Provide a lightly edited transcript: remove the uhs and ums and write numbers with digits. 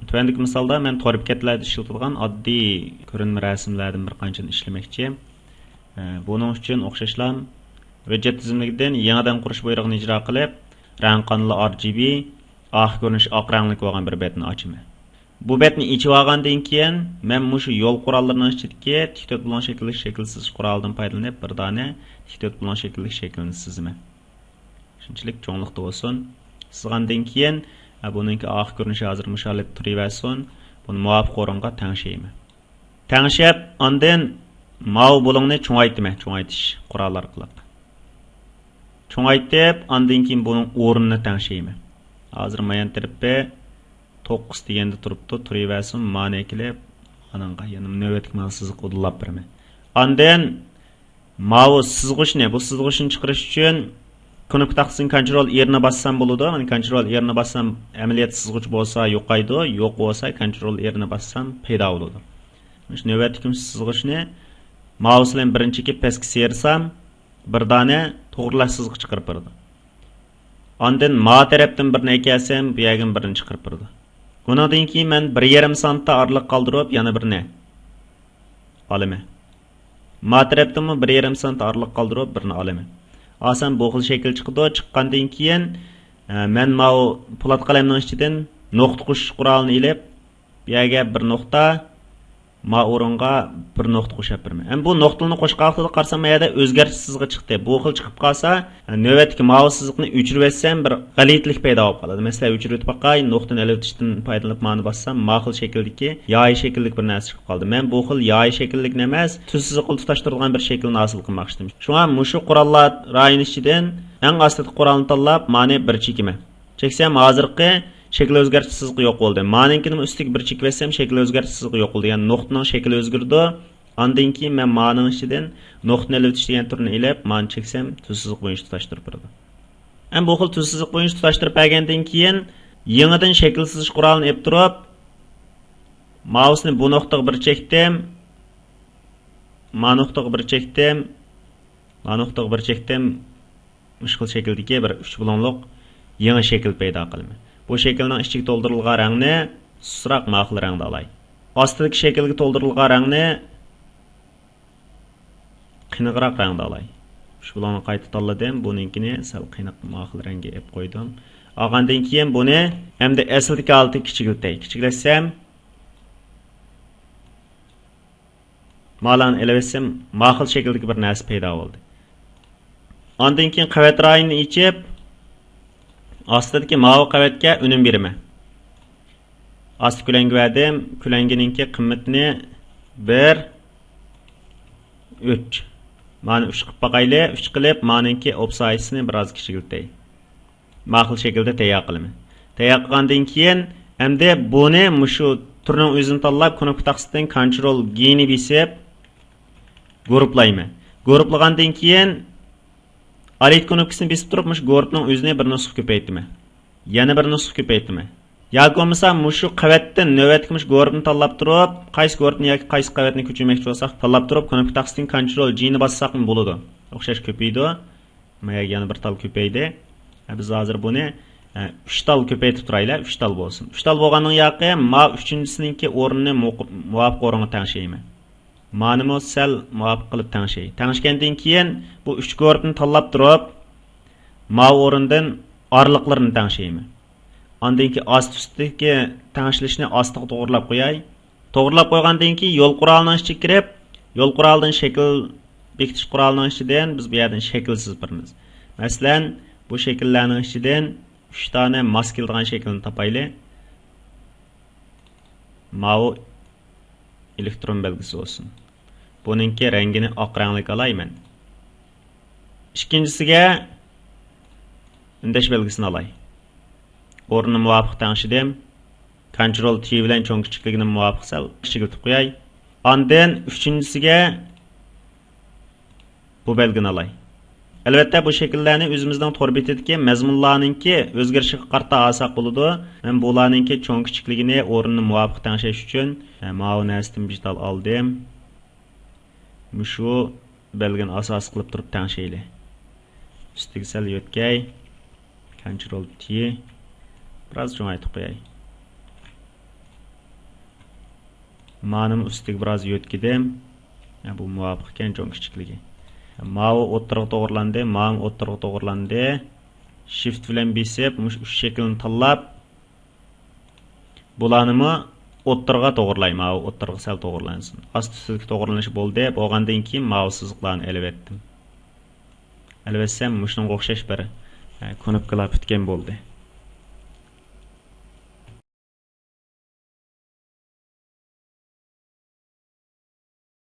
Tövəndiki misalda mən tor bekatlarda işlətilgan oddiy ko'rinma rasmlardan bir qanchani ishlamoqchi. Buning uchun o'xshashlam widget tizimligidan yangidan qurish buyrug'ini ijro qilib, rang qanli RGB, oq ko'rinish oq rangli bo'lgan bir betni ochaman. Bu betni ichib olgandan keyin men mushu yo'l qurollarining ichidagi tiktok bilan shaklsiz quroldan foydalanib bir dona tiktok bilan shaklni sizaman. Shunchalik cho'nglikda bo'lsin. Sizgandan keyin buningki oq ko'rinishi hozir mushalib turaversin. Buni muvofiq o'ringa tangshayman. Tangshab, ondan mav bulungni cho'ngaytish qurollar qilib. Cho'ngaytib, ondan keyin buning o'rnini tangshayman. Hozir mayan tarafga 9 deganda turibdi, turaversin, ma'ni qilib, ananga yana navbatga men siziq udlab beraman. Ondan mav sizg'ishni, bu sizg'ishni chiqarish uchun knopka taqsin control yerine bassam bo'ladi. Mana control yerine bassam amaliyot sizg'ich bo'lsa yo'qaydi, yo'q bo'lsa control yerine bassam paydo bo'ladi. Shu navbatdagi sizg'ichni mouse bilan birinchi kelib pastga sersam, bir dona to'g'rilash sizg'ich chiqarib beradi. Ondan ma tarafdan birini ekasam, bu yerdan birini chiqarib beradi. Bundan keyin men 1,5 santda orliq qoldirib, yana birini olaman. Ma tarafdan 1,5 sant orliq qoldirib, birini olaman. Asan bu xil shakl chiqdi. Chiqqandan keyin men mau po'lat qalamning ichidan nuqta qo'shish qurolini ilib, bu yerga bir nuqta, ma o'ringa bir nuqta qo'shib beraman. Ham bu nuqtani qo'shgan vaqtida qarsam yerda o'zgarishsiz sizg'i chiqdi. Bu xil chiqib qolsa, navbatdagi mouse sizg'ini o'chirib etsam bir g'alitlik paydo bo'lib qoladi. Masalan, o'chirib o'tib qo'y, nuqtani ilib tishdan foydalanib ma'ni bassam, ma xil shakldagi yoy shakllik bir narsa chiqib qoldi. Men bu xil yoy shakllik emas, tuzsiz qilib tutashtirilgan bir shaklni hosil qilmoqchidim. Shunga mushu qurollar rayoni ichidan eng asosiy qurolni tanlab, ma'ni bir chekiman. Cheksam hozirgi shakli o'zgartirish sizg'i yo'q bo'ldi. Ma'ninkini ustiga bir chekib etsam, shakli o'zgartirish sizg'i yo'q bo'ldi. Ya'ni nuqtaning shakli o'zgardi. Ondan keyin men ma'ning ichidan nuqtani ilib degan turni ilib, ma'ni cheksam, tuzsizlik bo'yicha tutashtirib beradi. Ham bu xil tuzsizlik bo'yicha tutashtirib bergandan keyin yangidan shaklsiz qurolni olib turib, mouseni bu nuqtaga bir chekdim. Ma nuqtaga bir chekdim. Ma nuqtaga bir chekdim. Mushkul shakldagi bir 3 bulonliq yangi shakl paydo qilaman. Bu shaklning ichiga to'ldirilgan rangni susroq ma'qul rangda olay. Ostidagi shaklga to'ldirilgan rangni qiyinroq rangda olay. Shu bilan qayta tanladim. Buninkini sal qiynaq ma'qul rangga olib qo'ydim. Olgandan keyin buni hamda asldagi olti kichiklatsam, malan elevsam ma'qul shakldagi bir narsa paydo bo'ldi. Ondan keyin qavat rayini ichib ostidagi mavi qavatga unum beraman. Osti kulanga verdim. Kulangininki qimmatini 1 3. Mana 3 qilib baqayli, 3 qilib maninki opsayisini biroz kichiltay. Ma'qul shaklda tayyor qilaman. Tayyor qilgandan keyin hamda buni mushu turning o'zini tanlab, knopka taqsidan control G ni bosib guruhlayman. Guruhlagandan keyin Alit knopkasini bosib turib, mush guruhning o'zini bir nusxa ko'paytiraman. Yana bir nusxa ko'paytiraman. Yoki bo'lmasa mushu qavatdan navbatga mush guruhni tanlab turib, qaysi guruhni yoki qaysi qavatni ko'chirmoqchi bo'lsak, tanlab turib, knopka taqsidan control G ni bossaq bo'ladi. O'xshash ko'paydi. Mana yana bir tal ko'paydi. Biz hozir buni 3 tal ko'paytirib turaylik, 3 tal bo'lsin. 3 tal bo'lganning yoqi ma 3-chisiningki o'rnini muvofiq o'ringa tangshayman. Ma'nimi sal muvofiq qilib tangshay. Tangshgandan keyin bu 3 guruhni tanlab turib, ma o'rindan orliqlarini tangshayman. Ondan keyin ost-ustdagi tangshilishni ostiga to'g'rilab qo'yay. To'g'rilab qo'ygandan keyin yo'l qurolining ichiga kirib, yo'l qurolidan shakl bekitish qurolining ichidan biz bu yerdan shaklsiz birimiz. Masalan, bu shakllarning ichidan 3 dona mos keladigan shaklni topaylik. Mavi elektron belgisi olsun. Buningki rangini oq ranglik olayman. Ikkinchisiga undash belgisini olay. O'rnini muvofiq tangshidim. Control T bilan cho'ng kichikligini muvofiq sal kichiltib qo'yay. Ondan uchinchisiga bu belgini olay. Albatta bu shakllarni o'zimizning to'r betidagi mazmunlarninki o'zgarishiga qarata olsak bo'ladi. Men bularninki cho'ng kichikligini o'rnini muvofiq tangshish uchun ma'lum narsadan bital oldim. Mushu belgini asos qilib turib tangshayli. Ustiga sal yo'tkay. Control T biroz cho'ngaytib qo'yay. Manım üstüge biraz yötkidim. Bu muvafiq ekan cho'ng kichikligi. Mavi o'ttirg'i to'g'rilandi, mam o'ttirg'i to'g'rilandi. Shift bilan besib, mush shaklni tanlab bularni o'ttirg'a to'g'rilayman. Mavi o'ttirg'i sal to'g'rilansin. Ast üstlik to'g'rilanishi bo'ldi. Bo'lgandan keyin mavi siziqlarni elib etdim. Elbetsem mushunga o'xshash bir knopkalar bitgan bo'ldi.